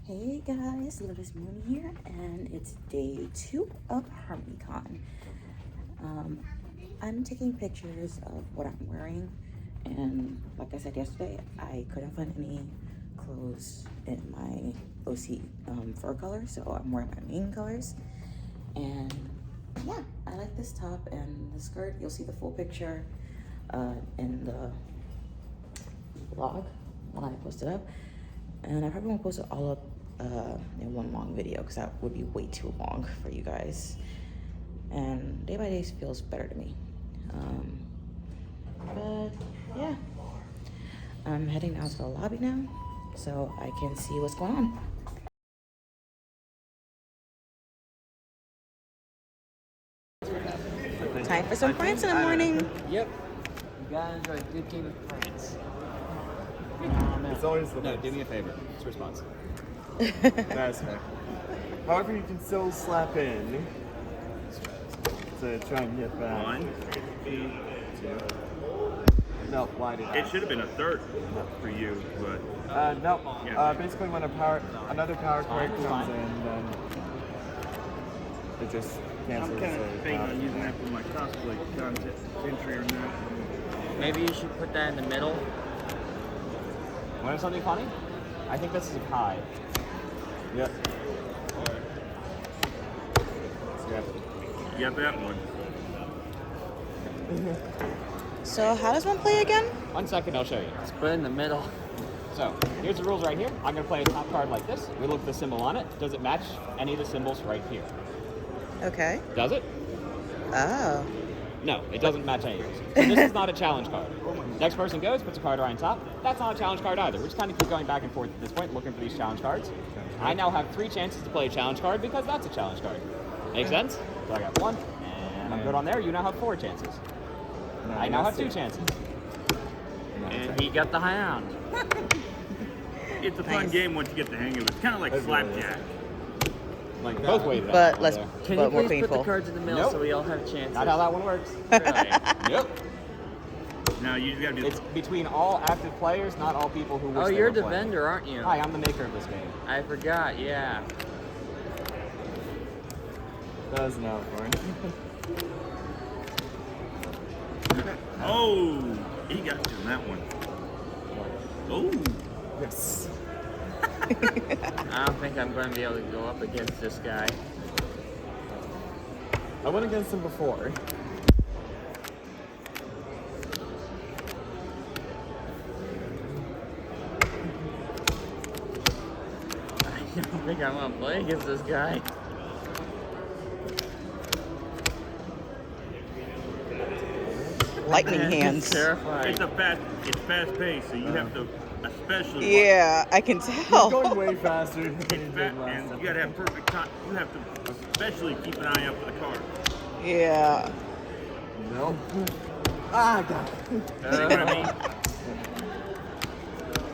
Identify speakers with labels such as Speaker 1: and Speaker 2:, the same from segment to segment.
Speaker 1: Hey guys, Lotus Moon here, and it's day 2 of HarmonyCon. I'm taking pictures of what I'm wearing, and like I said yesterday, I couldn't find any clothes in my OC fur color, so I'm wearing my main colors. And yeah, I like this top and the skirt. You'll see the full picture in the vlog when I post it up. And I probably won't post it all up in one long video because that would be way too long for you guys. And day by day feels better to me. But yeah, I'm heading out to the lobby now so I can see what's going on. Time for some France in the morning.
Speaker 2: Yep. You gotta enjoy a good game of France.
Speaker 3: It's always the
Speaker 2: No,
Speaker 3: best.
Speaker 2: do me a favor. It's a response.
Speaker 3: That's fair. However, you can still slap in to try and get back.
Speaker 4: 1, 2.
Speaker 3: No, why did I?
Speaker 4: It should have been a third for you, but
Speaker 3: No.
Speaker 4: Yeah.
Speaker 3: Basically, when another power card comes in, then it just
Speaker 4: I'm
Speaker 3: cancels.
Speaker 4: kind of
Speaker 3: the
Speaker 4: thinking
Speaker 3: power.
Speaker 4: on using that for my cosplay content entry or not.
Speaker 2: Maybe you should put that in the middle. Want to know something funny? I think this is a pie.
Speaker 3: Yep.
Speaker 4: You got that one.
Speaker 1: So how does one play again?
Speaker 2: 1 second, I'll show you. Let's put it in the middle. So, here's the rules right here. I'm going to play a top card like this. We look at the symbol on it. Does it match any of the symbols right here?
Speaker 1: Okay.
Speaker 2: Does it?
Speaker 1: Oh.
Speaker 2: No, it doesn't match any of these. So this is not a challenge card. Next person goes, puts a card right on top. That's not a challenge card either. We're just kind of keep going back and forth at this point, looking for these challenge cards. I now have 3 chances to play a challenge card because that's a challenge card. Make sense? So I got 1, and I'm good on there. You now have 4 chances. I now have 2 chances. And he got the hound.
Speaker 4: It's a fun
Speaker 1: Nice.
Speaker 4: game once you get the hang of it. It's kind of like
Speaker 3: It really is.
Speaker 4: slapjack.
Speaker 3: Like that.
Speaker 2: Both ways.
Speaker 1: But less,
Speaker 5: Can
Speaker 1: but
Speaker 5: you
Speaker 1: more
Speaker 5: please
Speaker 1: painful.
Speaker 5: put the cards in the middle
Speaker 2: Nope.
Speaker 5: so we all have chances?
Speaker 2: Not how that one works.
Speaker 5: Really?
Speaker 2: Yep.
Speaker 4: Now you just got to do
Speaker 2: It's between all active players, not all people who wish
Speaker 5: Oh,
Speaker 2: they
Speaker 5: you're
Speaker 2: were
Speaker 5: the
Speaker 2: playing.
Speaker 5: vendor, aren't you?
Speaker 2: Hi, I'm the maker of this game.
Speaker 5: I forgot, yeah.
Speaker 3: That was an outboard.
Speaker 4: Oh, he got you on that one. Oh,
Speaker 3: Yes.
Speaker 5: I don't think I'm going to be able to go up against this guy.
Speaker 3: I went against him before.
Speaker 5: I don't think I want to play against this guy.
Speaker 1: Lightning
Speaker 5: Man,
Speaker 1: hands.
Speaker 5: It's terrifying.
Speaker 4: it's fast paced, so you have to especially.
Speaker 1: Yeah, I can
Speaker 3: He's
Speaker 1: tell.
Speaker 3: going way faster than he
Speaker 4: It's
Speaker 3: did
Speaker 4: fast,
Speaker 3: last
Speaker 4: and
Speaker 3: time.
Speaker 4: you got to have perfect time. You have to especially keep an eye out for the card.
Speaker 1: Yeah.
Speaker 3: Nope. Ah, God.
Speaker 4: See what I mean?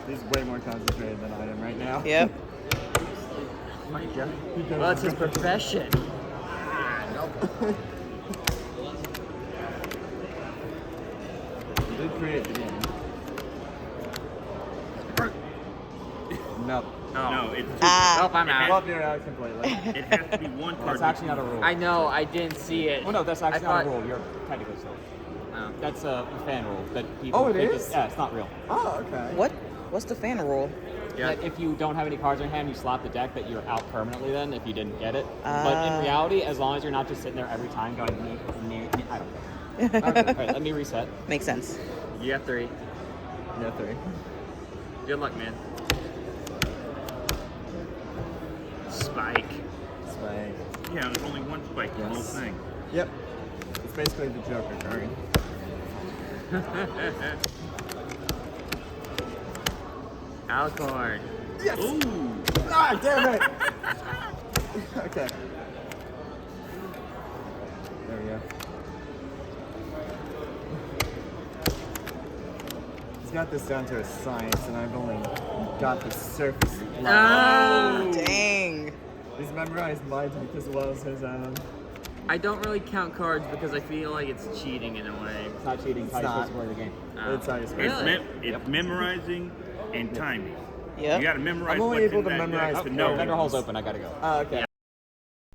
Speaker 3: He's way more concentrated than I am right now.
Speaker 1: Yep.
Speaker 5: Oh my God. Well, it's his profession.
Speaker 3: You did create the game. Nope.
Speaker 4: No, it's
Speaker 1: Ah.
Speaker 5: Nope, I'm out.
Speaker 3: Love your out completely.
Speaker 4: it has to be one card.
Speaker 2: That's actually not a rule.
Speaker 5: I know, I didn't see it.
Speaker 2: Well, no, that's actually
Speaker 5: I
Speaker 2: not a
Speaker 5: thought-
Speaker 2: rule. You're technically still.
Speaker 5: Oh.
Speaker 2: That's a fan rule that people.
Speaker 3: Oh, it
Speaker 2: think
Speaker 3: is?
Speaker 2: Yeah, it's not real.
Speaker 3: Oh, okay.
Speaker 1: What's the fan rule?
Speaker 5: Yeah.
Speaker 2: That if you don't have any cards in your hand, you slap the deck, that you're out permanently then if you didn't get it. But in reality, as long as you're not just sitting there every time going, I don't care. Okay, all right, let me reset.
Speaker 1: Makes sense.
Speaker 5: You got 3.
Speaker 3: Yeah, 3.
Speaker 5: Good luck, man. Spike.
Speaker 3: Spike.
Speaker 4: Yeah, there's only one spike in the whole
Speaker 3: Yes.
Speaker 4: thing.
Speaker 3: Yep. It's basically the Joker card.
Speaker 5: Alcorn.
Speaker 3: Yes!
Speaker 4: Ooh,
Speaker 3: Ah, damn it! Okay. There we go. He's got this down to a science, and I've only got the surface level.
Speaker 5: Oh!
Speaker 1: Dang.
Speaker 3: He's memorized my deck as well as his own.
Speaker 5: I don't really count cards because I feel like it's cheating in a way.
Speaker 2: It's not cheating. It's how you're
Speaker 3: not.
Speaker 2: supposed to play the game.
Speaker 3: That's how you
Speaker 4: it's,
Speaker 3: spell it.
Speaker 5: Really?
Speaker 4: it's memorizing and timing.
Speaker 1: Yep.
Speaker 4: You got to memorize.
Speaker 3: I'm only
Speaker 4: what's
Speaker 3: able
Speaker 4: in
Speaker 3: to
Speaker 4: that
Speaker 3: memorize
Speaker 4: deck to
Speaker 3: the
Speaker 4: know.
Speaker 2: Vendor hall's open. I gotta go.
Speaker 3: Okay.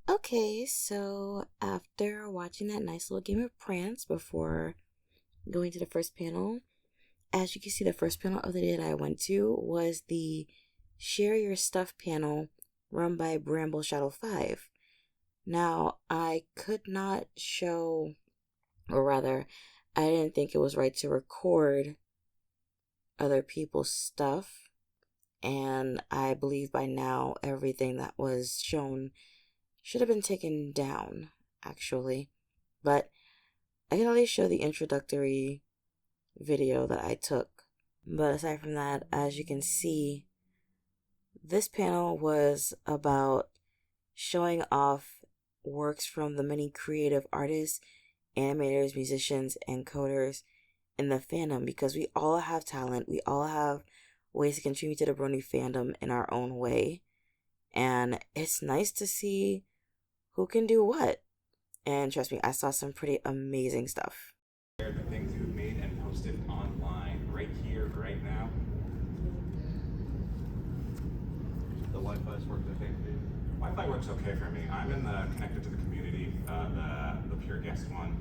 Speaker 1: Okay, so after watching that nice little game of Prance before going to the first panel, as you can see, the first panel of the day that I went to was the Share Your Stuff panel run by Bramble Shadow 5. Now, I could not show, or rather, I didn't think it was right to record other people's stuff, and I believe by now everything that was shown should have been taken down, actually. But I can only show the introductory video that I took. But aside from that, as you can see, this panel was about showing off works from the many creative artists, animators, musicians, and coders in the fandom, because we all have talent. We all have ways to contribute to the Brony fandom in our own way. And it's nice to see who can do what. And trust me, I saw some pretty amazing stuff.
Speaker 6: The things you've made and posted online right here, right now. The Wi-Fi's working okay for you? Wi-Fi works okay for me. I'm in the connected to the community, the pure guest one,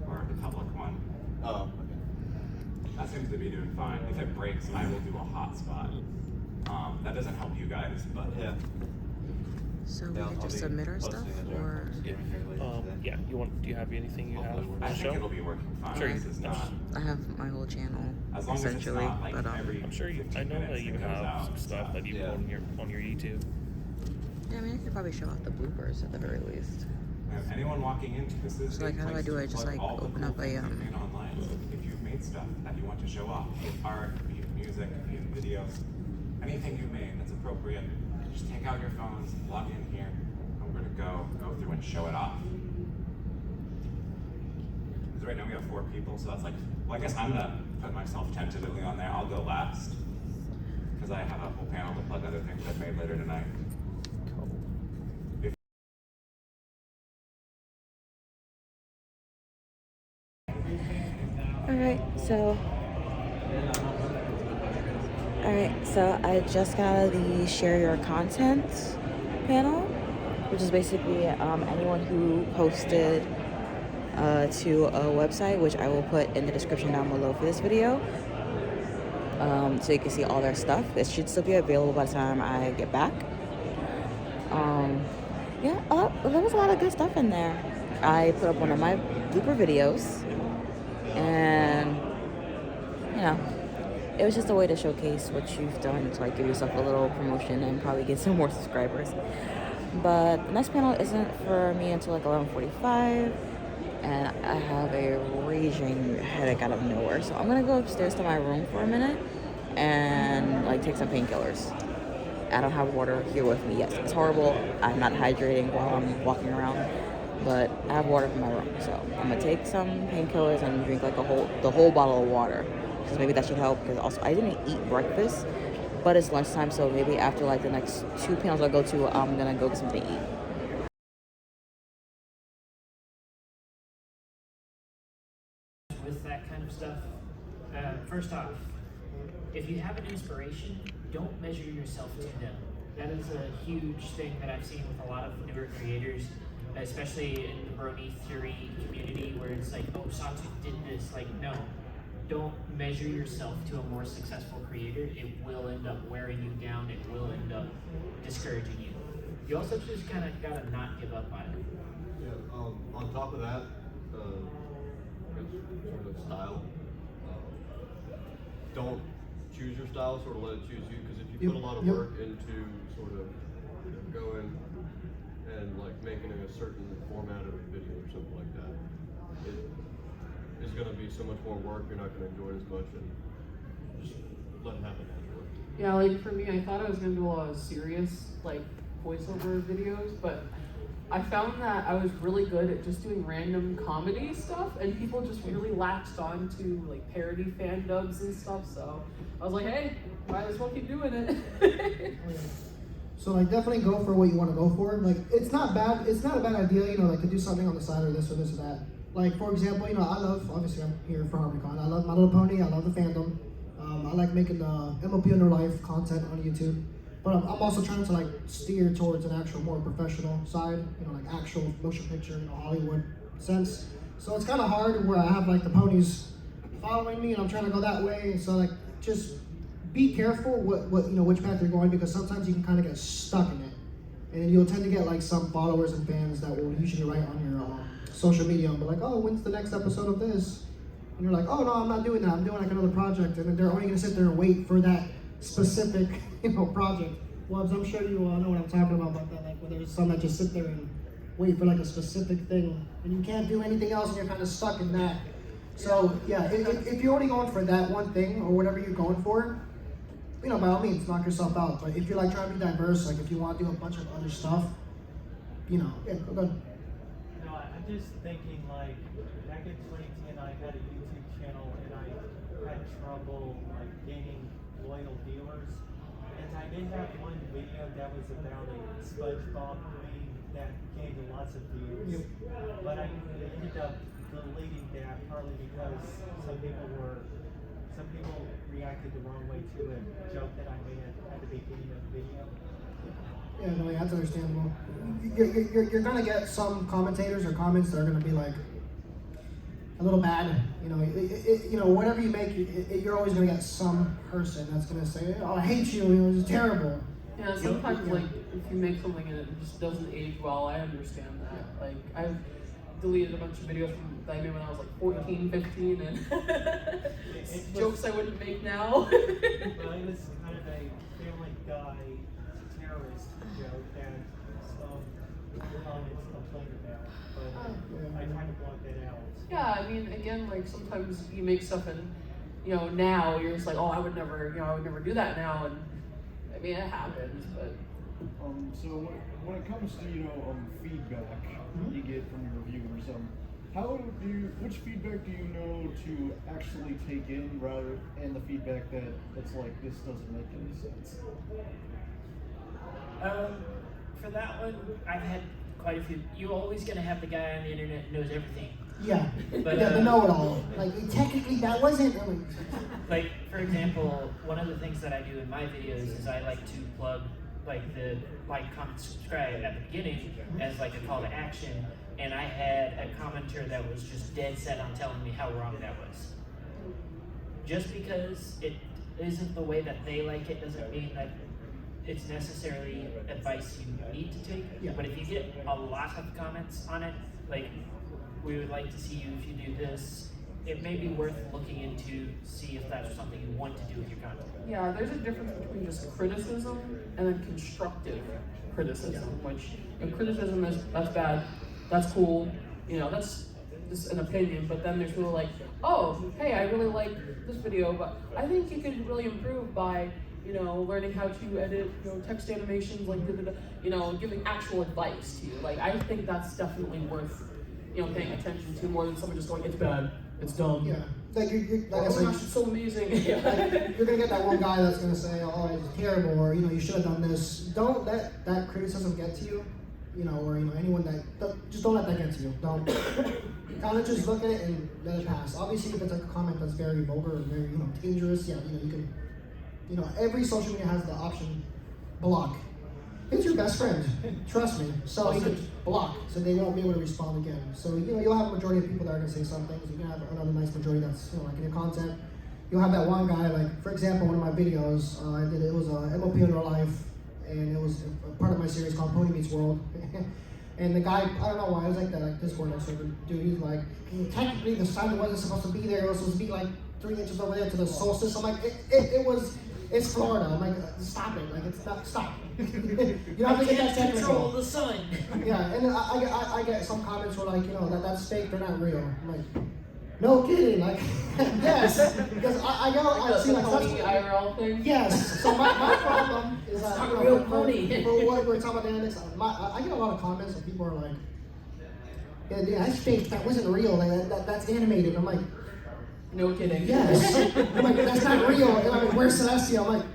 Speaker 6: or the public one.
Speaker 3: Oh, okay.
Speaker 6: That seems to be doing fine. If it breaks, I will do a hotspot. That doesn't help you guys, but
Speaker 3: Yeah.
Speaker 1: So we can just submit our stuff, or
Speaker 7: Yeah. Do you have anything you have
Speaker 6: I
Speaker 7: to
Speaker 6: think
Speaker 7: show?
Speaker 6: it'll be working fine.
Speaker 7: Sure.
Speaker 6: This is not.
Speaker 1: I have my whole channel
Speaker 6: As long as it's
Speaker 1: essentially,
Speaker 6: not like
Speaker 1: but
Speaker 6: every.
Speaker 7: I'm sure I
Speaker 6: 15
Speaker 7: know
Speaker 6: minutes
Speaker 7: that you
Speaker 6: it goes
Speaker 7: have
Speaker 6: out
Speaker 7: some
Speaker 6: and
Speaker 7: stuff that you put on your YouTube.
Speaker 1: yeah, I mean, I could probably show off the bloopers at the very least.
Speaker 6: Anyone walking into this is
Speaker 1: So, like, how do I do it? Just, like, open up a,
Speaker 6: online. So if you've made stuff that you want to show off, be it art, be it music, be it videos, anything you've made that's appropriate, just take out your phones, log in here, and we're gonna go through and show it off. Because right now we have 4 people, so that's like, well, I guess I'm gonna put myself tentatively on there. I'll go last because I have a whole panel to plug other things I've made later tonight.
Speaker 1: Alright, so I just got out of the Share Your Content panel, which is basically anyone who posted to a website, which I will put in the description down below for this video, so you can see all their stuff. It should still be available by the time I get back. Yeah, there was a lot of good stuff in there. I put up one of my blooper videos, and you know, it was just a way to showcase what you've done to, like, give yourself a little promotion and probably get some more subscribers. But the next panel isn't for me until like 11:45, and I have a raging headache out of nowhere, so I'm gonna go upstairs to my room for a minute and like take some painkillers. I don't have water here with me. Yes, it's horrible. I'm not hydrating while I'm walking around, but I have water in my room, so I'm gonna take some painkillers and drink like the whole bottle of water, because maybe that should help. Because also I didn't eat breakfast, but it's lunchtime, so maybe after like the next 2 panels I go to, I'm gonna go get something to eat.
Speaker 8: With that kind of stuff, first off, if you have an inspiration, don't measure yourself to them. That is a huge thing that I've seen with a lot of newer creators, especially in the Brony theory community, where it's like, oh, Satu did this. Like, no, don't measure yourself to a more successful creator. It will end up wearing you down. It will end up discouraging you. You also just kind of gotta not give up on it.
Speaker 9: Yeah, on top of that, sort of style. Don't choose your style, sort of let it choose you, because if you put a lot of work into sort of going and like making a certain format of a video or something like that, it is going to be so much more work, you're not going to enjoy it as much, and just let it happen naturally.
Speaker 10: Yeah, like for me, I thought I was going to do a lot of serious like voiceover videos, but I found that I was really good at just doing random comedy stuff, and people just really latched on to like parody fan dubs and stuff, so I was like, hey, might as well keep doing it.
Speaker 11: So like definitely go for what you want to go for. Like it's not bad, it's not a bad idea, you know, like to do something on the side or this or that. Like for example, you know, I love, obviously I'm here for HarmonyCon, I love My Little Pony, I love the fandom. I like making the MLP in real life content on YouTube. But I'm also trying to like steer towards an actual more professional side, you know, like actual motion picture, you know, Hollywood sense. So it's kind of hard where I have like the ponies following me and I'm trying to go that way. So like just be careful what you know, which path you're going, because sometimes you can kind of get stuck in it. And then you'll tend to get like some followers and fans that will usually write on your social media and be like, oh, when's the next episode of this? And you're like, oh no, I'm not doing that. I'm doing like another project. And then they're only gonna sit there and wait for that specific, you know, project. Well, I'm sure you all know what I'm talking about that. Like, where there's some that just sit there and wait for like a specific thing, and you can't do anything else, and you're kind of stuck in that. So yeah, if you're only going for that one thing or whatever you're going for, you know, by all means, knock yourself out. But if you're like trying to be diverse, like if you want to do a bunch of other stuff, you know, yeah, go ahead.
Speaker 12: No, I'm just thinking like back in 2010, I had a YouTube channel and I had trouble like gaining loyal viewers. And I did have one video that was about a SpongeBob meme that gained lots of views. Yep. But I ended up deleting that partly because some people reacted the wrong way to a joke that I made at the beginning of the video.
Speaker 11: Yeah, no, that's understandable. You're gonna get some commentators or comments that are gonna be like a little bad. You know, you know, whatever you make, you're always gonna get some person that's gonna say, "Oh, I hate you. You know, it's terrible."
Speaker 10: Yeah, sometimes like if you make something and it just doesn't age well, I understand that. Like I've deleted a bunch of videos that I made when I was like 14, 15, and jokes I wouldn't make now.
Speaker 12: Well, it was kind of a Family Guy terrorist joke that some comments complained about, but I tried to block that out.
Speaker 10: Yeah, I mean, again, like sometimes you make stuff and, you know, now you're just like, oh, I would never do that now, and I mean, it happens, but.
Speaker 13: So when it comes to, you know, feedback you get from your viewers, which feedback do you know to actually take in rather, and the feedback that's like, this doesn't make any sense?
Speaker 8: For that one, I've had quite a few. You're always gonna have the guy on the internet who knows everything.
Speaker 11: Yeah,
Speaker 8: But,
Speaker 11: yeah, the know-it-all. Like, technically, that wasn't. I mean,
Speaker 8: like, for example, one of the things that I do in my videos is I like to plug like the like, comment, subscribe at the beginning as like a call to action. And I had a commenter that was just dead set on telling me how wrong that was. Just because it isn't the way that they like it doesn't mean that it's necessarily advice you need to take.
Speaker 11: Yeah.
Speaker 8: But if you get a lot of comments on it, like, we would like to see you if you do this, it may be worth looking into, see if that's something you want to do with your content.
Speaker 10: Yeah, there's a difference between just criticism and then constructive criticism, which criticism is, that's bad, that's cool, you know, that's just an opinion, but then there's people like, oh, hey, I really like this video, but I think you could really improve by, you know, learning how to edit, you know, text animations, like, you know, giving actual advice to you. Like, I think that's definitely worth, you know, paying attention to more than someone just going, it's bad, it's dumb.
Speaker 11: yeah. Like, like I
Speaker 10: Oh
Speaker 11: said,
Speaker 10: gosh, it's so amazing.
Speaker 11: like, you're gonna get that one guy that's gonna say, "Oh, it's terrible," or, you know, "You should have done this." Don't let that criticism get to you, you know, or, you know, anyone just don't let that get to you. Don't kind of just look at it and let it pass. Obviously, if it's like a comment that's very vulgar or very, you know, dangerous, yeah, you know, you can, you know, every social media has the option block. It's your best friend, trust me. So you can block, so they won't be able to respond again. So, you know, you'll have a majority of people that are gonna say some things. You can have another nice majority that's, you know, like in your content. You'll have that one guy, like, for example, one of my videos, it was MLP in real life, and it was a part of my series called Pony Meets World. And the guy, I don't know why, it was like that, like Discord server dude, he's like, technically the sun wasn't supposed to be there, it was supposed to be like 3 inches over there to the solstice. I'm like, it's Florida. I'm like, stop it, like, it's not, stop. You don't have to get that technical.
Speaker 8: Control the sun.
Speaker 11: Yeah, and then I get some comments where like, you know, that's fake, they're not real. I'm like, no kidding, like, yes, because I see like
Speaker 10: pony IRL thing.
Speaker 11: Yes, so my problem is that, you know,
Speaker 8: real pony.
Speaker 11: for what we're talking about dynamics, I get a lot of comments and people are like, yeah, that's fake, that wasn't real, like, that's animated. I'm like,
Speaker 10: no kidding.
Speaker 11: yes. I'm like, that's not real. And I'm like, where's Celestia? I'm like,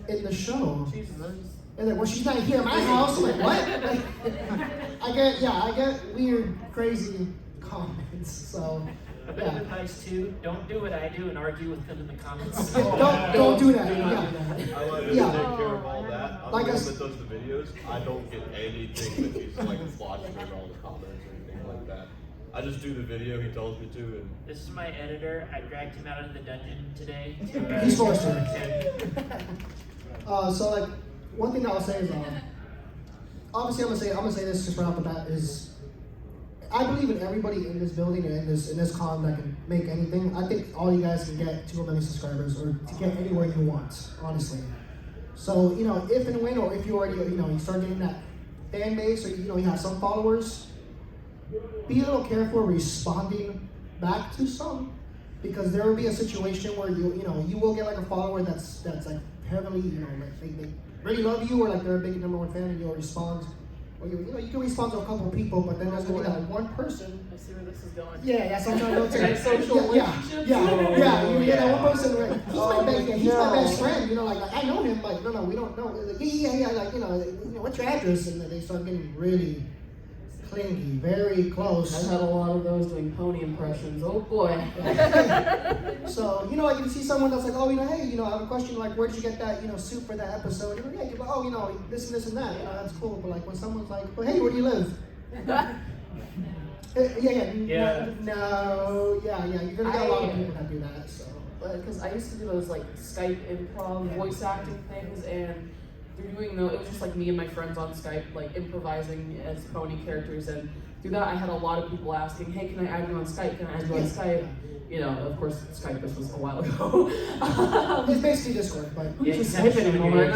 Speaker 11: in the show.
Speaker 10: Jesus.
Speaker 11: And like, well, she's not here at my house. I'm like, what? Like, I get weird, crazy comments. So,
Speaker 8: A bit of advice too, don't do what I do and argue with them in the comments.
Speaker 11: Don't do that.
Speaker 8: Do not
Speaker 11: Yeah.
Speaker 8: do that.
Speaker 9: I like to
Speaker 11: Yeah.
Speaker 9: take care of all that. I'm
Speaker 11: Like
Speaker 9: the
Speaker 11: I
Speaker 9: one
Speaker 11: s-
Speaker 9: that does the videos. I don't get anything that he's like watching or all the comments or anything like that. I just do the video he tells me to, and
Speaker 8: This is my editor. I dragged him out of the dungeon today.
Speaker 11: He's forced to. So like, one thing that I'll say is, obviously I'm gonna say this just right off the bat is, I believe in everybody in this building and in this con that can make anything. I think all you guys can get 2 million subscribers or to get anywhere you want, honestly. So, you know, if and when, or if you already, you know, you start getting that fan base, or, you know, you have some followers, be a little careful responding back to some, because there will be a situation where you will get like a follower that's like heavily, you know, like they really love you, or like they're a big #1 fan, and you'll respond. Or you can respond to a couple of people, but then there's gonna be that one person.
Speaker 10: I see where this is going.
Speaker 11: Yeah, that's what I'm trying to go to.
Speaker 10: Like social relationships?
Speaker 11: You get that one person where he's my best friend, you know, like I know him, like no, we don't know. Like, yeah, like you know, what's your address? And then they start getting really clingy, very close.
Speaker 10: I've had a lot of those doing pony impressions. Oh boy.
Speaker 11: So, you know, like you see someone that's like, oh, you know, hey, you know, I have a question, like, where did you get that, you know, suit for that episode? And yeah, you go, oh, you know, this and this and that, you know, that's cool. But like when someone's like, oh, hey, where do you live? Yeah, you're gonna get a lot of people that do that. So,
Speaker 10: because I used to do those like Skype improv voice acting things, and through doing those, it was just like me and my friends on Skype, like improvising as pony characters, and through that I had a lot of people asking, hey, can I add you on Skype? Can I add you on Skype? You know, of course, Skype, this was a while ago.
Speaker 11: It's basically Discord, but
Speaker 10: Who's just Skype anymore?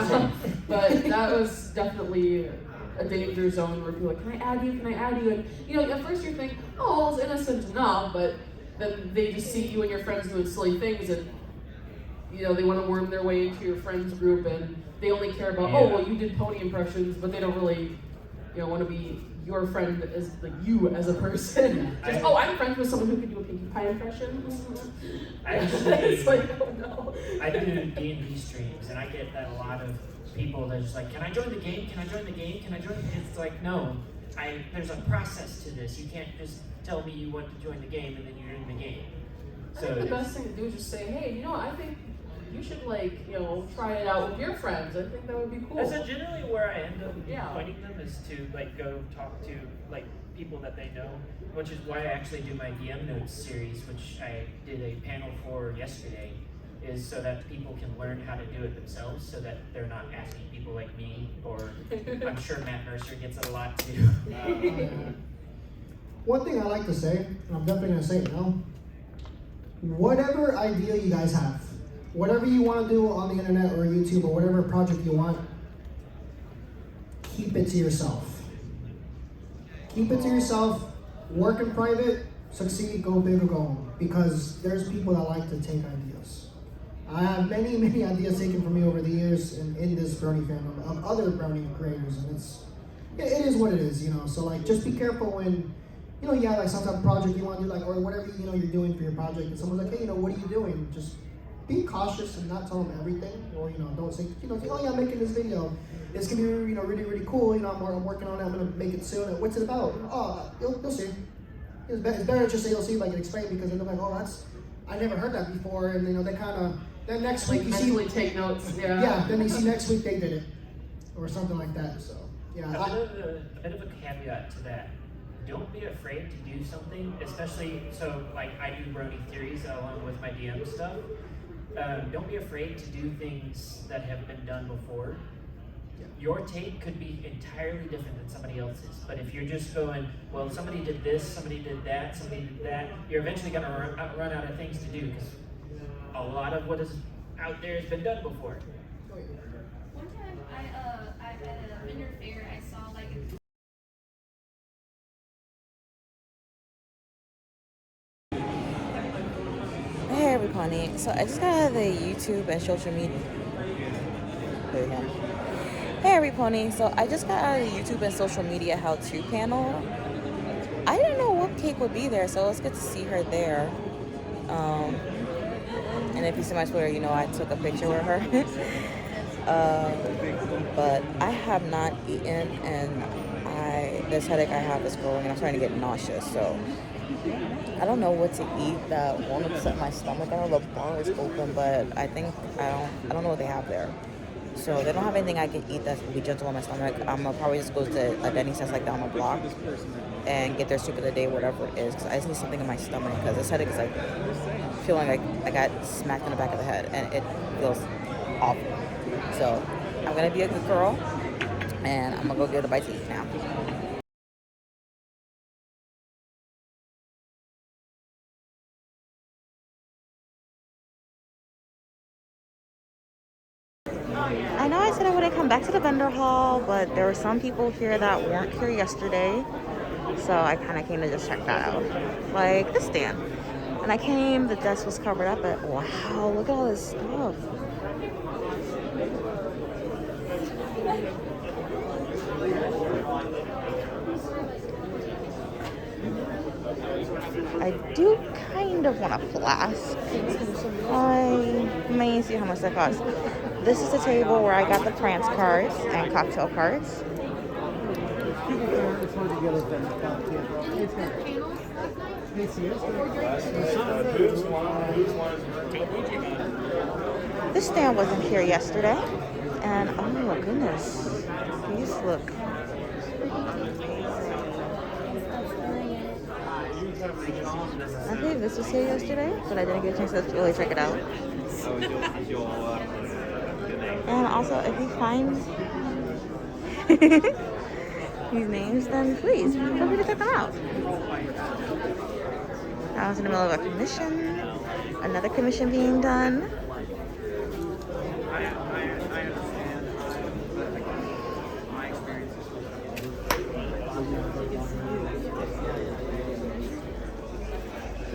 Speaker 10: But that was definitely a danger zone where people are like, can I add you? Can I add you? And you know, at first you think, oh, it's innocent enough, but then they just see you and your friends doing silly things, and you know, they want to worm their way into your friends group, and they only care about, oh, well, you did pony impressions, but they don't really, you know, want to be your friend as like you as a person. Just, oh, I'm friends with someone who can do a Pinkie Pie impression. It's like, oh no.
Speaker 8: I do D&D streams, and I get that a lot of people that are just like, can I join the game? Can I join the game? Can I join? It's like, no. There's a process to this. You can't just tell me you want to join the game and then you're in the game.
Speaker 10: I think the best thing to do is just say, hey, you know what, I think you should, like, you know, try it out with your friends. I think that would be cool.
Speaker 8: That's generally where I end up pointing them, is to like go talk to like people that they know, which is why I actually do my DM notes series, which I did a panel for yesterday, is so that people can learn how to do it themselves, so that they're not asking people like me, or I'm sure Matt Mercer gets it a lot too.
Speaker 11: one thing I like to say, and I'm definitely gonna say it now, whatever idea you guys have, whatever you want to do on the internet or YouTube or whatever project you want, keep it to yourself. Keep it to yourself, work in private, succeed, go big or go home. Because there's people that like to take ideas. I have many, many ideas taken from me over the years in this brownie fandom of other brownie creators, and it is what it is, you know. So like, just be careful when, you know, you have like some type of project you want to do, like, or whatever, you know, you're doing for your project, and someone's like, hey, you know, what are you doing? Just be cautious and not tell them everything, or, you know, don't say, you know, oh yeah, I'm making this video. It's gonna be, you know, really, really cool. You know, I'm working on it. I'm gonna make it soon. What's it about? Oh, you'll see. It's better to just say you'll see, like, explain, because they're like, oh, I never heard that before, and you know, they kind of, then next week you see,
Speaker 10: take notes. Yeah.
Speaker 11: Yeah. Then you see next week they did it, or something like that. So yeah.
Speaker 8: A bit of a caveat to that. Don't be afraid to do something, especially, so like I do Brony Theories along with my DM stuff. Don't be afraid to do things that have been done before. Your take could be entirely different than somebody else's, but if you're just going, well, somebody did this, somebody did that, somebody did that, you're eventually going to run out of things to do, because a lot of what is out there has been done before.
Speaker 14: One time, I at a vendor fair, I saw like
Speaker 1: Hey everybody, so I just got out of the YouTube and social media. There we go. Hey everybody, so I just got out of the YouTube and social media how-to panel. I didn't know Whoopcake would be there, so it's good to see her there. And if you see my Twitter, you know I took a picture with her. But I have not eaten, and this headache I have is growing, and I'm starting to get nauseous. So I don't know what to eat that won't upset my stomach. I know the bar is open, but I think I don't know what they have there. So they don't have anything I can eat that's gonna be gentle on my stomach. I'm gonna probably just go to a Denny's that's like down the block and get their soup of the day, whatever it is, because I just need something in my stomach because this headache is like feeling like I got smacked in the back of the head and it feels awful. So I'm gonna be a good girl and I'm gonna go get a bite to eat now. I know I said I wouldn't come back to the vendor hall, but there were some people here that weren't here yesterday. So I kind of came to just check that out. Like this stand. When I came, the desk was covered up, but wow, look at all this stuff. I do kind of want a flask. I may see how much that costs. This is the table where I got the prance cards and cocktail cards. This stand wasn't here yesterday. And oh my goodness, these look. I think this was here yesterday, but I didn't get a chance to really check it out. And also, if you find these names, then please feel free to check them out. I was in the middle of a commission, another commission being done.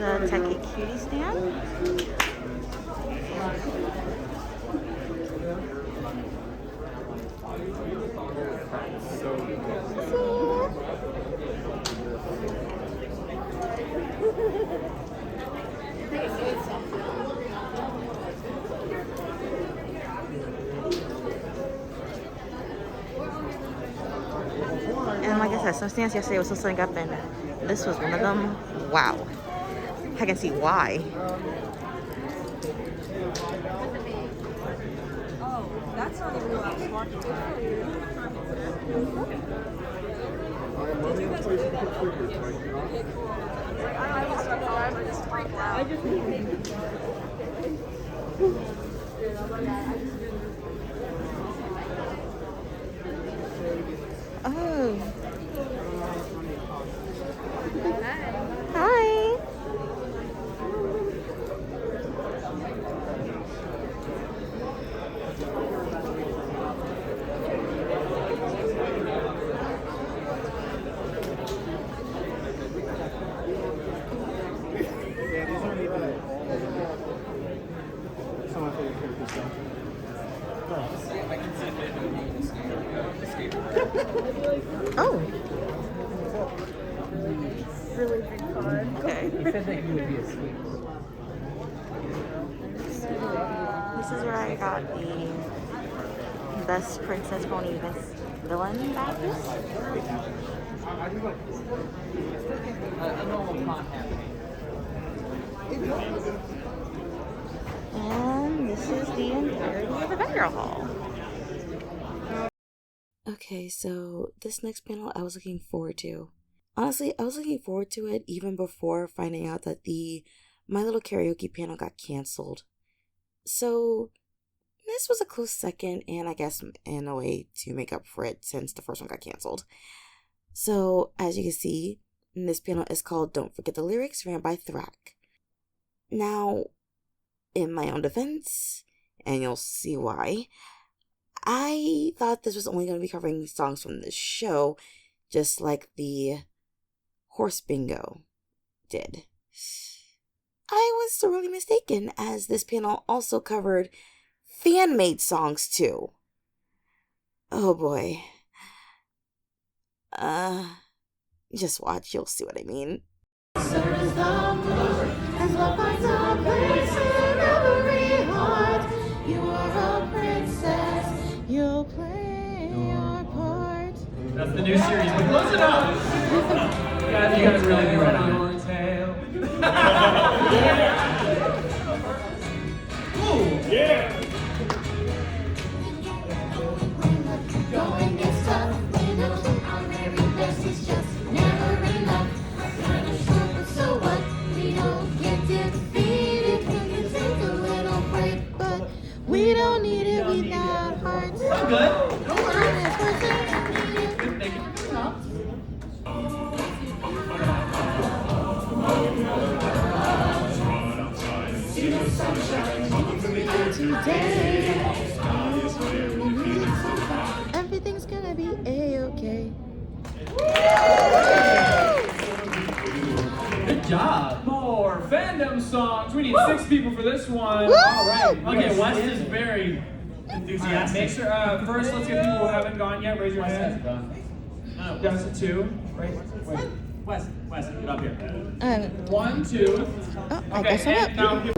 Speaker 1: The Techie Cutie stand. And like I said, some stands yesterday was still setting up, and this was one of them. Wow. I can see why.
Speaker 15: Oh, that's not even what I was marking. Okay, cool. I haven't stuck alive, I just freaked out.
Speaker 1: Oh. Hi. Oh.
Speaker 15: Really big card.
Speaker 1: Okay.
Speaker 15: You said that you would be a sweet.
Speaker 1: This is where I got the best princess pony best villain badges. And this is the entirety of the vendor hall. Okay, so this next panel I was looking forward to. Honestly, I was looking forward to it even before finding out that the My Little Karaoke panel got canceled. So this was a close second, and I guess in a way to make up for it since the first one got canceled. So as you can see, this panel is called Don't Forget the Lyrics, ran by Thrak. Now, in my own defense, and you'll see why, I thought this was only going to be covering songs from the show, just like the Horse Bingo did. I was sorely mistaken, as this panel also covered fan-made songs too. Oh boy. Just watch, you'll see what I mean. You are a princess, you'll play your part.
Speaker 16: That's the new series. But close enough. You gotta really be right on it.
Speaker 4: Yeah.
Speaker 16: Going gets tough, we know our very best is just never enough. Kind of short, but so what? We don't get defeated. We can take a little break, but we don't need it without hearts.
Speaker 17: I'm good.
Speaker 16: Don't worry.
Speaker 17: Thank you for coming up.
Speaker 16: See the sunshine today. Everything's gonna be a-okay.
Speaker 17: Good job.
Speaker 18: More fandom songs. We need 6 people for this one.
Speaker 17: Woo!
Speaker 18: All right.
Speaker 17: Okay, West is very enthusiastic.
Speaker 18: Make sure. First, let's get people who haven't gone yet. Raise your hand. Down to 2. Right. Wait.
Speaker 17: West, get up here.
Speaker 18: 1, 2.
Speaker 16: I guess I'm
Speaker 18: and now give.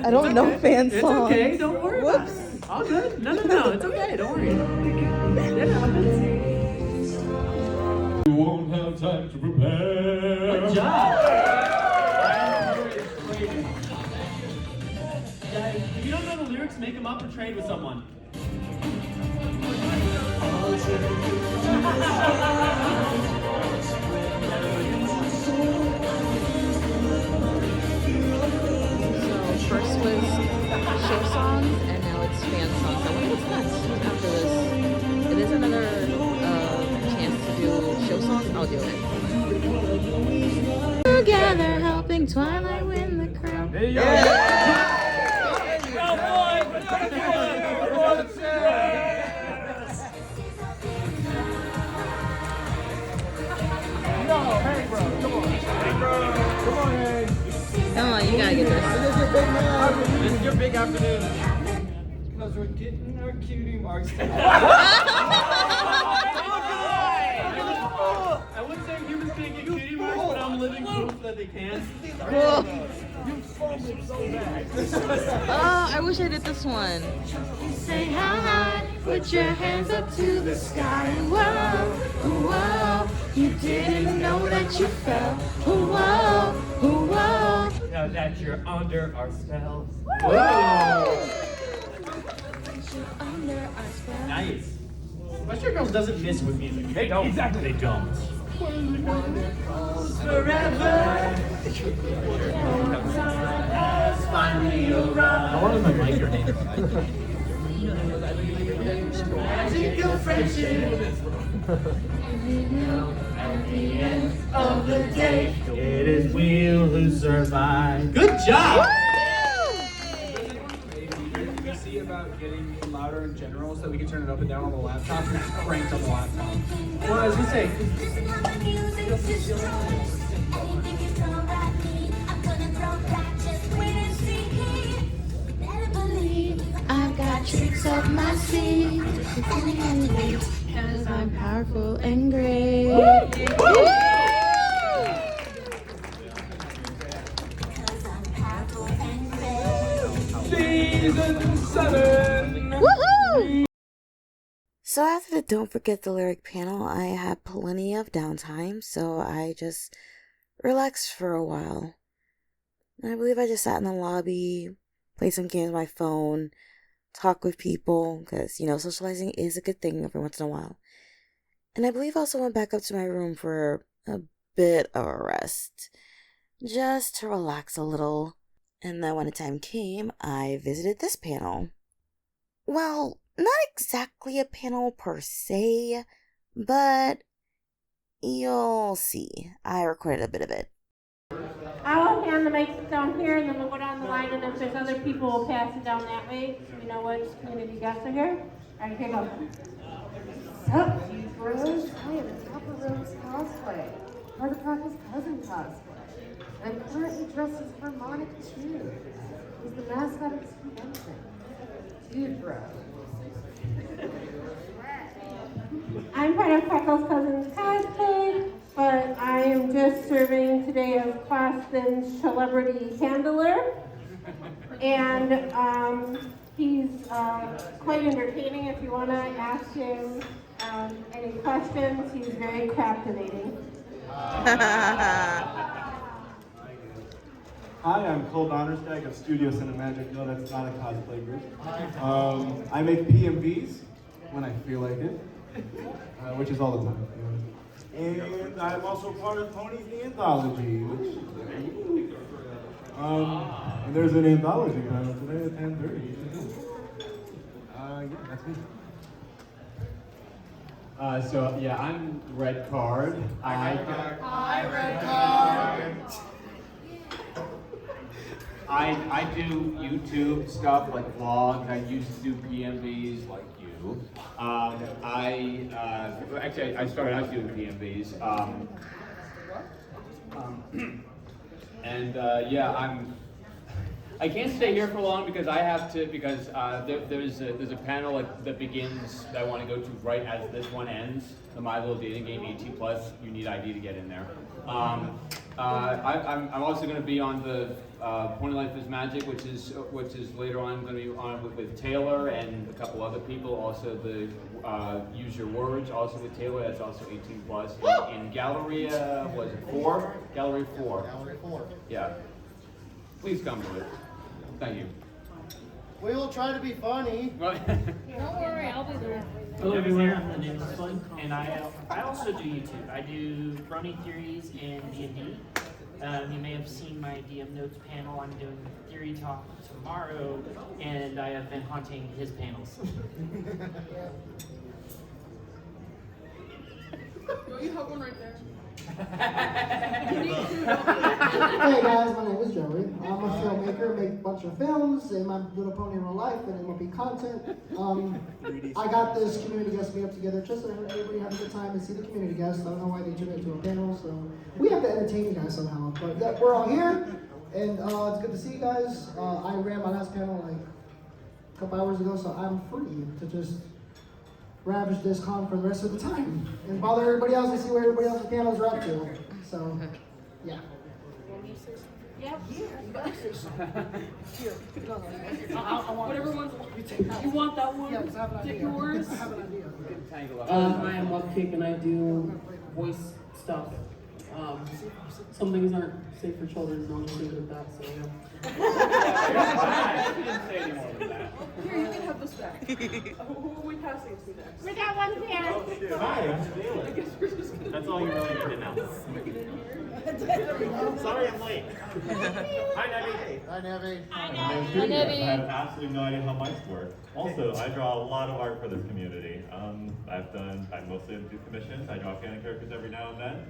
Speaker 16: I don't know fan
Speaker 17: It's
Speaker 16: songs.
Speaker 17: okay, don't worry about it. All good. No, it's okay, don't worry. It happens.
Speaker 4: You won't have time to prepare.
Speaker 17: Good job. If you don't know the lyrics, make them up or trade with someone.
Speaker 15: First was show songs, and now it's fan songs. I wonder what's next after this. It is another chance to do show songs. I'll do it. Together, helping Twilight win the crown. Come on, you gotta get this.
Speaker 17: This is your big afternoon.
Speaker 12: Because we're getting our cutie marks.
Speaker 17: I wouldn't say humans can't get cutie marks, but I'm living proof that they can.
Speaker 12: You fumbled so bad.
Speaker 15: Oh, I wish I did this one.
Speaker 16: Say hi, put your hands up to the sky. Whoa, whoa, you didn't know that you fell. Whoa, whoa.
Speaker 17: Now that you're under our spell.
Speaker 16: Under our spell.
Speaker 17: Nice. Western Girls doesn't miss with music. They don't. Exactly, they don't.
Speaker 16: Forever. Finally arrived.
Speaker 17: I wanted my mic or
Speaker 16: Magic of friendship. At the end of the day,
Speaker 17: it is Will who survived. Good job!
Speaker 18: You see about getting louder in general so that we can turn it up and down on the laptop. You're just cranked on the laptop.
Speaker 17: Well, I was gonna say,
Speaker 16: I've got tricks up my sleeve, because I'm powerful and great.
Speaker 18: Season 7.
Speaker 16: Woohoo! So after the Don't Forget the Lyric panel, I had plenty of downtime, so I just relaxed for a while. I believe I just sat in the lobby, played some games on my phone, talk with people, because, socializing is a good thing every once in a while. And I believe I also went back up to my room for a bit of a rest, just to relax a little. And then when the time came, I visited this panel. Well, not exactly a panel per se, but you'll see. I recorded a bit of it.
Speaker 19: I will hand the mics down here, and then we'll go down the line, and if there's other people, we'll pass it down that way, so we know which community guests are here. All right, here goes.
Speaker 20: Sup, Rose? I am Topper Rose cosplay, part of Papa's cousin cosplay. I'm currently dressed as Harmonic 2. He's the mascot of this convention. Dude, bro.
Speaker 19: I'm part of Freckles' cousin celebrity handler. And he's quite entertaining. If you want to ask him any questions, he's very captivating.
Speaker 3: Hi, I'm Cole Donnerstag of Studio Cinemagic. No, that's not a cosplay group. I make PMVs when I feel like it, which is all the time. And I'm also part of Pony's The Anthology, which, and there's an anthology panel today at 10:30. Yeah, that's me.
Speaker 21: So yeah, I'm Red Card.
Speaker 3: Hi, Red Card.
Speaker 21: I do YouTube stuff like vlogs. I used to do PMVs like you. Actually, I started out doing PMVs. Yeah, I can't stay here for long because I have to, because there's a panel that begins that I want to go to right as this one ends. The My Little Dating Game 18+. You need ID to get in there. I'm also going to be on the Pony Life is Magic, which is later on going to be on with Taylor and a couple other people. Also the Use Your Words, also with Taylor. That's also 18+. In Galleria, was it 4? Gallery 4.
Speaker 11: Gallery 4.
Speaker 21: Yeah. Please come to it. Thank you.
Speaker 11: We will try to be funny.
Speaker 14: Don't worry, I'll be there.
Speaker 8: Hello everyone, I'm the News One, and I also do YouTube. I do Brony Theories and D&D. You may have seen my DM Notes panel. I'm doing Theory Talk tomorrow, and I have been haunting his panels.
Speaker 10: Don't you have one right there?
Speaker 11: Hey guys, my name is Joey. I'm a filmmaker, make a bunch of films in My Little Pony in Real Life and MLP content. I got this community guest meetup together just so everybody have a good time and see the community guests. I don't know why they turned it into a panel, so we have to entertain you guys somehow. But yeah, we're all here, and it's good to see you guys. I ran my last panel like a couple hours ago, so I'm free to just ravage this con for the rest of the time and bother everybody else and see where everybody else's panels are up to. So, yeah.
Speaker 19: Yep.
Speaker 10: Whatever one's you want that one?
Speaker 11: Yeah, 'cause I have an
Speaker 10: Take
Speaker 11: idea.
Speaker 10: yours.
Speaker 11: I have an idea.
Speaker 10: I am Lupcake and I do voice stuff. Some things aren't safe for children, and I'll just leave it at that. So yeah. Here, you can have this back. Who are we passing to next?
Speaker 19: We got one here.
Speaker 3: Hi, I'm Taylor.
Speaker 4: That's all you really need to know. Sorry I'm late. Hi, Nebby.
Speaker 11: Hi, Nebby.
Speaker 22: I have absolutely no idea how mics work. Also, I draw a lot of art for this community. I mostly do commissions. I draw fan characters every now and then.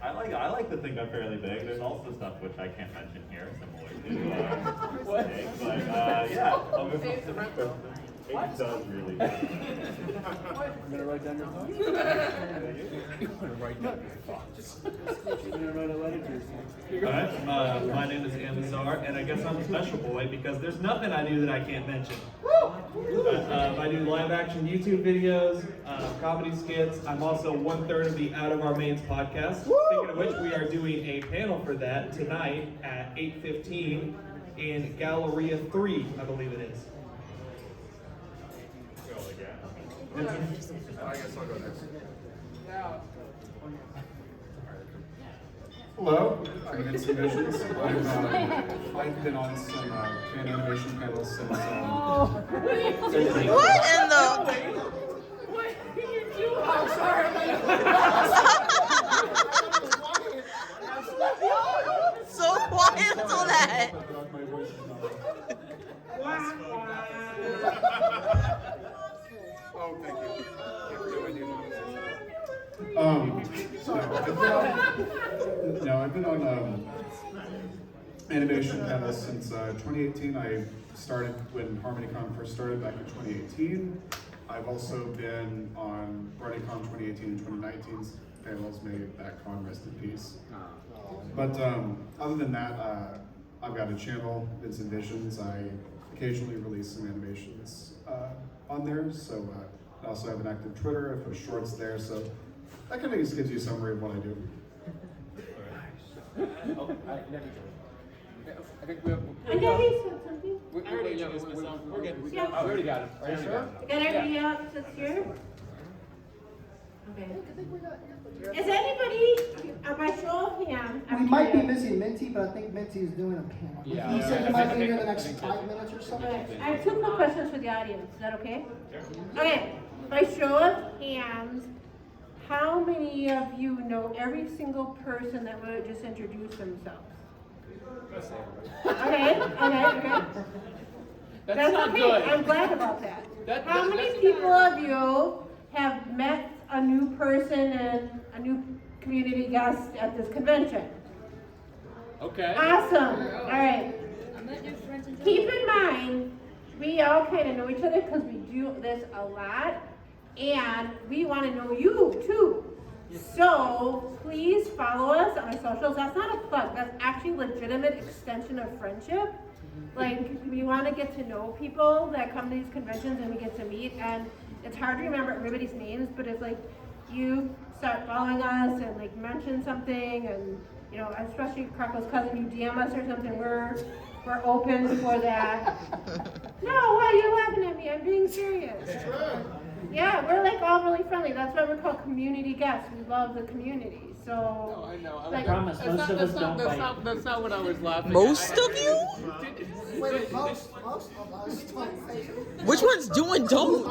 Speaker 22: I like to think I'm fairly big. There's also stuff which I can't mention here, similar to Nick, but yeah. It does really. I'm
Speaker 3: gonna write down your thoughts.
Speaker 22: You wanna write down your thoughts?
Speaker 3: I'm gonna write a letter to yourself.
Speaker 22: Alright, my name is Amazar, and I guess I'm a special boy because there's nothing I do that I can't mention. I do live action YouTube videos, comedy skits. I'm also 1/3 of the Out of Our Mains podcast. Speaking of which, we are doing a panel for that tonight at 8:15 in Galleria 3, I believe it is.
Speaker 9: I guess I'll go next.
Speaker 23: Hello, I'm Vince Visions. I've been on some fan animation panels since.
Speaker 15: What in the?
Speaker 10: What did you do? I'm sorry.
Speaker 15: So quiet till that.
Speaker 23: Oh, thank you. I've been on animation panels since 2018. I started when HarmonyCon first started back in 2018. I've also been on BronyCon 2018 and 2019's panels. May that con rest in peace. But other than that, I've got a channel, Vincent Visions. I occasionally release some animations on there. So I also have an active Twitter. I put shorts there. So that kind of just gives you a summary of what I do.
Speaker 2: Oh, I never do. I think we have.
Speaker 19: I got he said something.
Speaker 2: I already introduced myself. We're good.
Speaker 19: Yeah.
Speaker 2: Oh, we already got him.
Speaker 19: Are you sure? Got everybody else that's here? Okay. Is anybody, by show of hands,
Speaker 11: We might be missing Minty, but I think Minty is doing a panel.
Speaker 2: Yeah.
Speaker 11: He said he might be here in the next 5 minutes or something.
Speaker 19: I have 2 quick questions for the audience. Is that okay? Okay. By show of hands, how many of you know every single person that would just introduce themselves? Okay. That's
Speaker 21: not
Speaker 19: okay.
Speaker 21: good.
Speaker 19: I'm glad about that. How many people of you have met a new person and a new community guest at this convention?
Speaker 21: Okay.
Speaker 19: Awesome. All right. Keep in mind, we all kind of know each other because we do this a lot, and we want to know you too. So please follow us on our socials. That's not a plug. That's actually legitimate extension of friendship. Like, we want to get to know people that come to these conventions and we get to meet, and it's hard to remember everybody's names, but if like you start following us and like mention something, and you know, especially Krako's cousin, you DM us or something, we're open for that. No, why are you laughing at me? I'm being serious. Yeah, we're like all really friendly. That's why we're called community guests. We love the community. So
Speaker 2: No, I know.
Speaker 19: like,
Speaker 21: That's not what I was laughing
Speaker 15: Most
Speaker 21: at.
Speaker 15: of you?
Speaker 11: Wait, most of us don't.
Speaker 15: Which one's doing don't?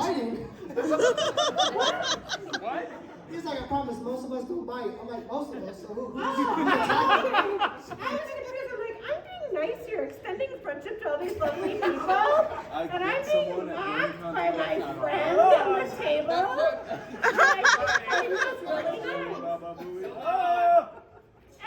Speaker 21: What?
Speaker 11: He's like, I promise, most of us don't bite. I'm like, most of us. So who's
Speaker 19: I was confused. I'm like, I'm being nice here, extending friendship to all these lovely people, and I'm being mocked by my friend on the table.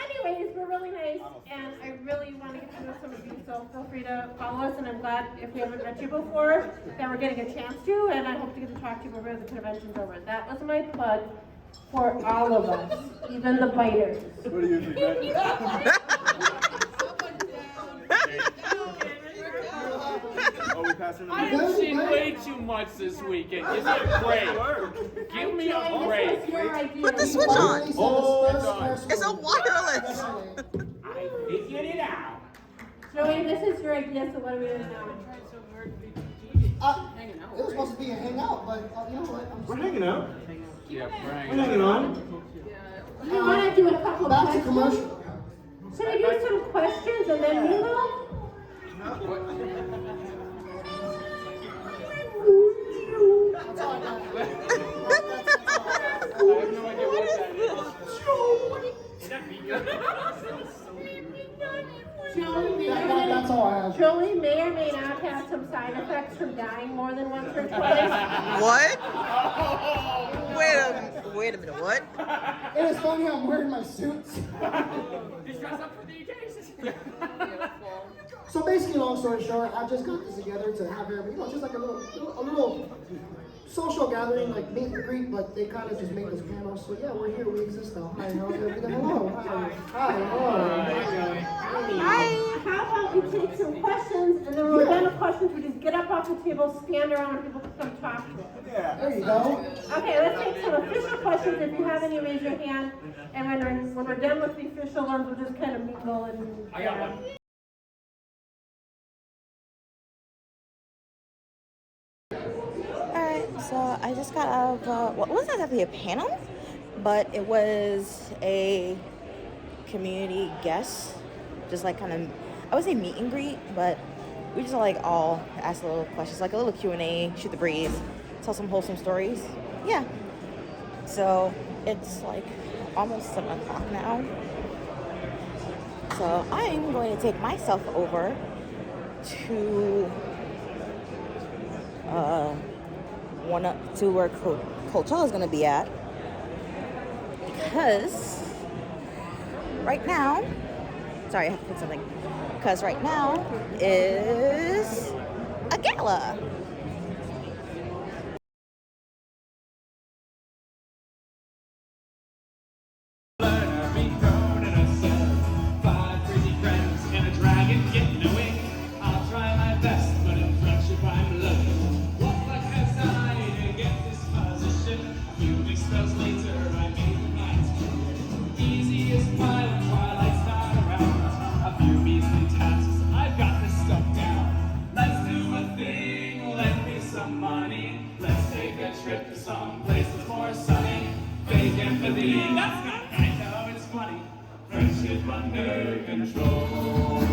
Speaker 19: Anyways, we're really nice, and I really want to get to know some of you, so feel free to follow us, and I'm glad if we haven't met you before, that we're getting a chance to, and I hope to get to talk to you before the convention's over. That was my plug for all of us, even the biters.
Speaker 3: What do you think, Matt? Oh, we passing
Speaker 21: I have seen way too much this weekend. Give me a break. Give me a break.
Speaker 15: Put the switch on.
Speaker 21: Oh, it's on.
Speaker 15: It's a wireless.
Speaker 21: I figured it out.
Speaker 19: Joey, this is your idea, so what are we doing now?
Speaker 11: It was supposed to be a hangout, but you know what?
Speaker 3: We're hanging out.
Speaker 21: Yeah,
Speaker 3: We're hanging on.
Speaker 19: You want to do a couple of
Speaker 11: Back to
Speaker 19: questions?
Speaker 11: commercial.
Speaker 19: Should I do some questions and then we will?
Speaker 11: That's all I got.
Speaker 21: I have no idea what that
Speaker 11: That's all I have.
Speaker 19: Joey may or may not have some side effects from dying more than once or twice.
Speaker 15: What? Wait a minute, what?
Speaker 11: It is funny I'm wearing my suits.
Speaker 21: Just dress up for the occasion.
Speaker 11: So basically, long story short, I just got this together to have everybody, you know, just like a little social gathering, like meet and greet, but they kind of just make this panel. So yeah, we're here, we exist now. Hi, how's everything? Hello, hi, hello.
Speaker 19: Hi. How about we take some questions, and then when we're done with questions, we just get up off the table, stand around, and people can come talk to us.
Speaker 11: Yeah. There you go.
Speaker 19: Okay, let's take some official questions. If you have any, raise your hand. And when we're done with the official ones, we'll just kind of mingle and.
Speaker 21: I got one.
Speaker 1: Alright, so I just got out of, well, it wasn't exactly a panel, but it was a community guest, just like kind of, I would say meet and greet, but we just like all ask little questions, like a little Q&A, shoot the breeze, tell some wholesome stories. Yeah. So it's like almost 7 o'clock now. So I'm going to take myself over to where Coachella is going to be at, because right now, sorry, I have to pick something, because right now is a gala.
Speaker 5: trip to some places more sunny. Fake empathy, that's not right, no, it's funny. Friendship under control.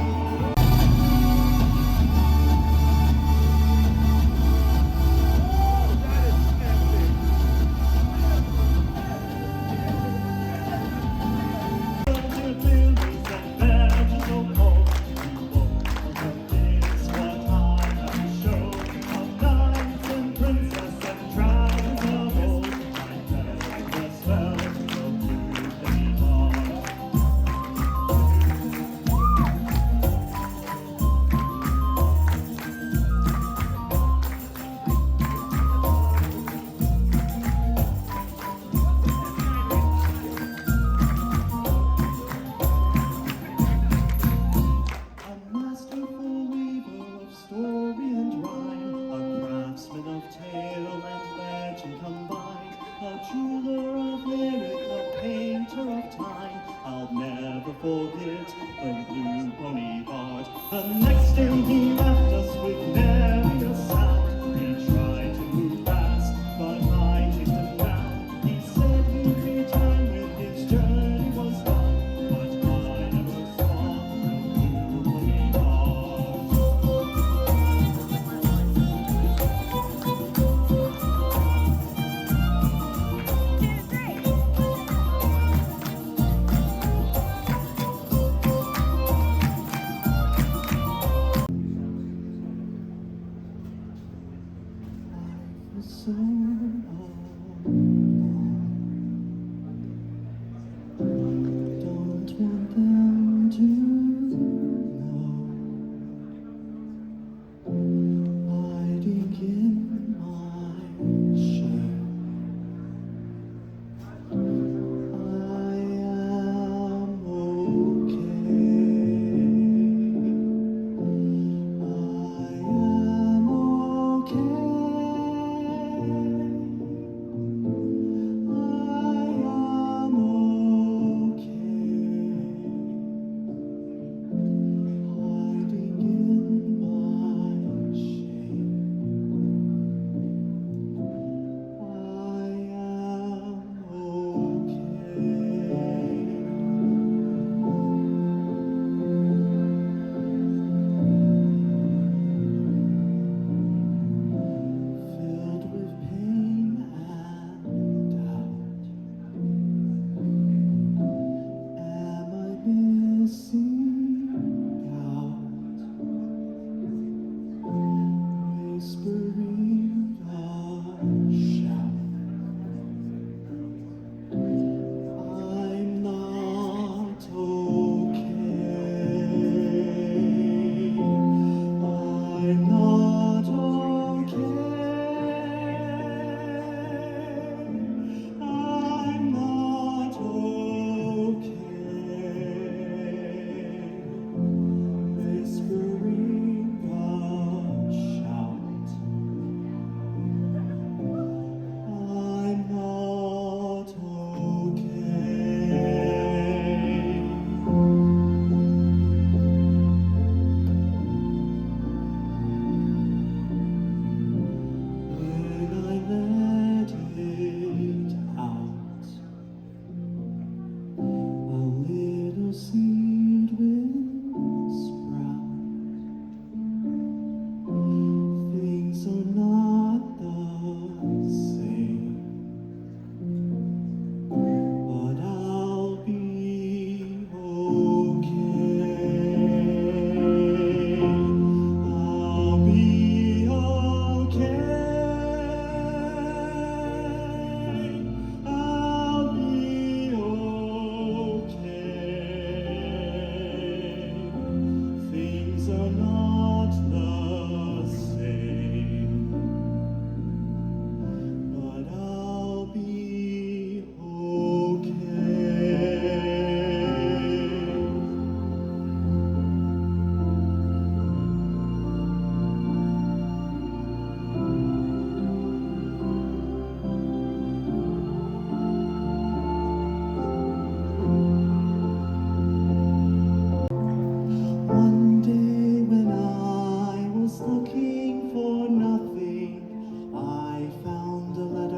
Speaker 6: Looking for nothing, I found a letter.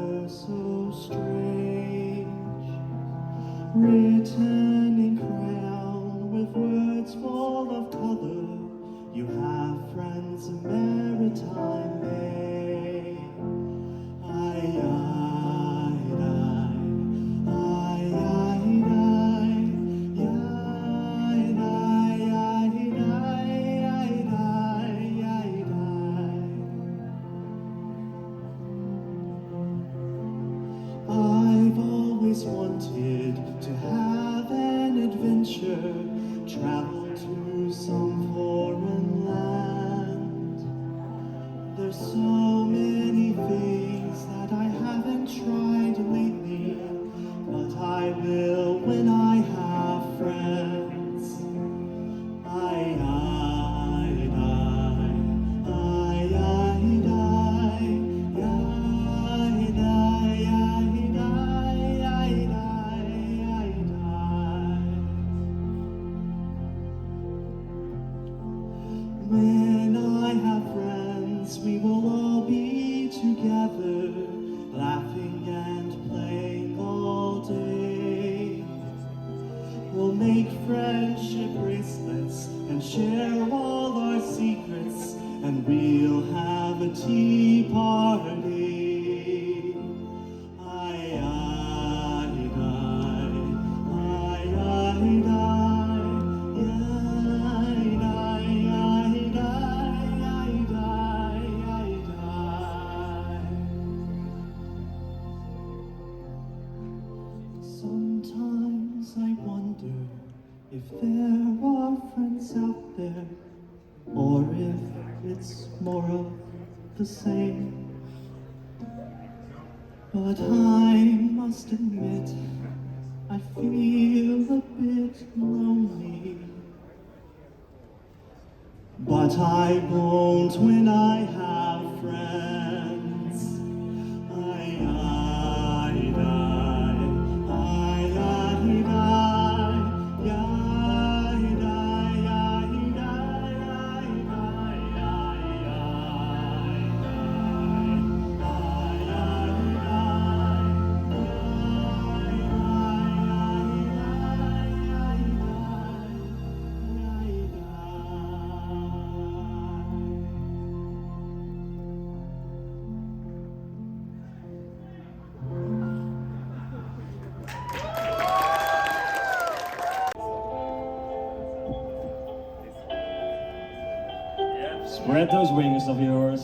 Speaker 6: always wanted to have an adventure, travel to some foreign land. There's so many things that I haven't tried lately, but I will when I have friends. When I have friends, we will all be together, laughing and playing all day. We'll make friendship bracelets and share all our secrets, and we'll have a tea party. Sometimes I wonder if there are friends out there, or if it's more of the same. But I must admit, I feel a bit lonely. But I won't when I have friends.
Speaker 7: Spread those wings of yours.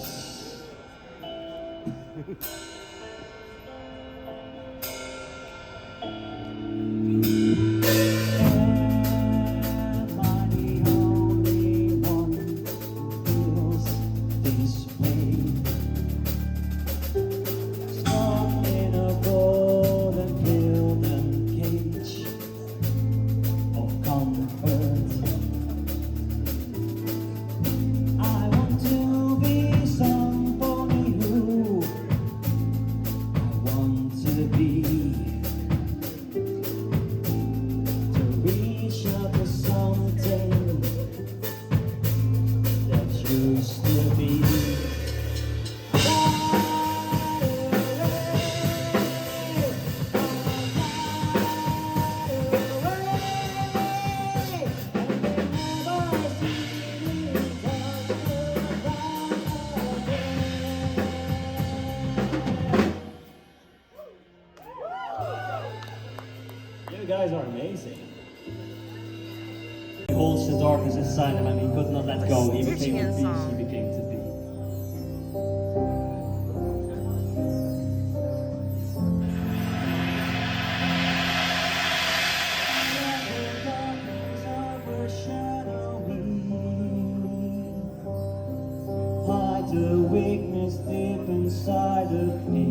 Speaker 7: You guys are amazing. He holds the darkness inside him and he could not let go. He became the beast, he became to be. Hide the weakness deep inside of me.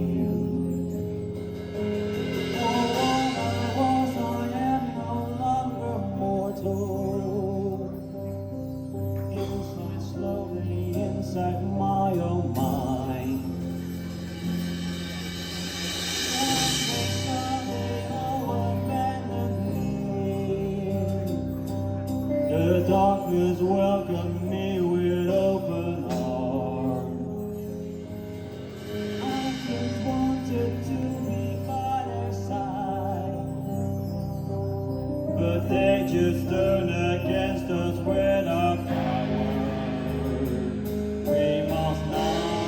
Speaker 7: Inside my own mind. The darkness welcomed me with open arms. I just wanted to be by their side, but they just turned against us with our power. We must not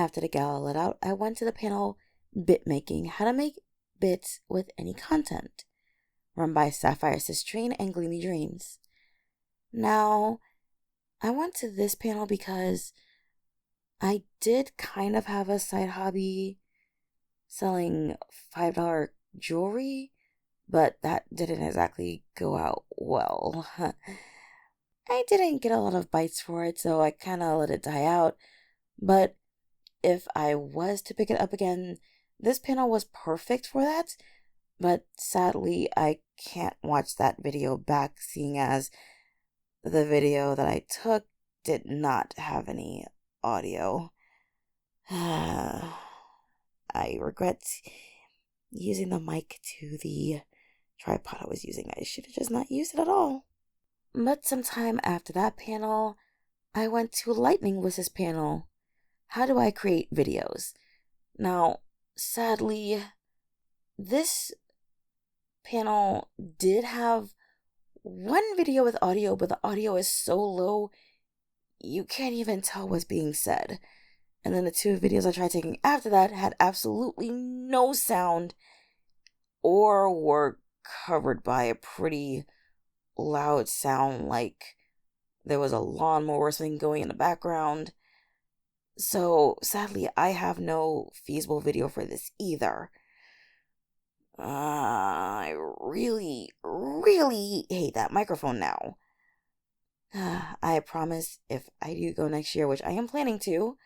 Speaker 16: after the gala let out, I went to the panel Bit Making, How to Make Bits with Any Content, run by Sapphire Sistrine and Gleamy Dreams. Now, I went to this panel because I did kind of have a side hobby selling $5 jewelry, but that didn't exactly go out well. I didn't get a lot of bites for it, so I kind of let it die out. But if I was to pick it up again, this panel was perfect for that. But sadly, I can't watch that video back, seeing as the video that I took did not have any audio. I regret using the mic to the tripod I was using. I should have just not used it at all. But sometime after that panel, I went to Lightning Bliss's panel. How do I create videos? Now, sadly, this panel did have one video with audio, but the audio is so low, you can't even tell what's being said. And then the two videos I tried taking after that had absolutely no sound or were covered by a pretty loud sound, like there was a lawnmower or something going in the background. So sadly, I have no feasible video for this either. I really, really hate that microphone now. I promise if I do go next year, which I am planning to,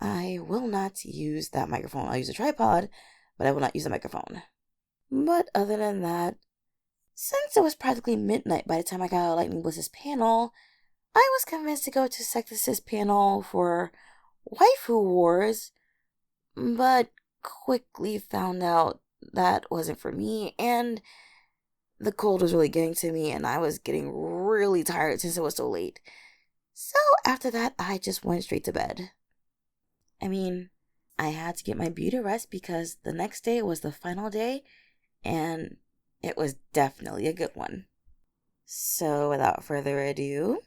Speaker 16: I will not use that microphone. I'll use a tripod, but I will not use the microphone. But other than that, since it was practically midnight by the time I got out of Lightning Bliss's panel, I was convinced to go to Sectus's panel for Waifu Wars, but quickly found out that wasn't for me, and the cold was really getting to me, and I was getting really tired since it was so late. So after that, I just went straight to bed. I mean, I had to get my beauty rest because the next day was the final day, and it was definitely a good one. So without further ado,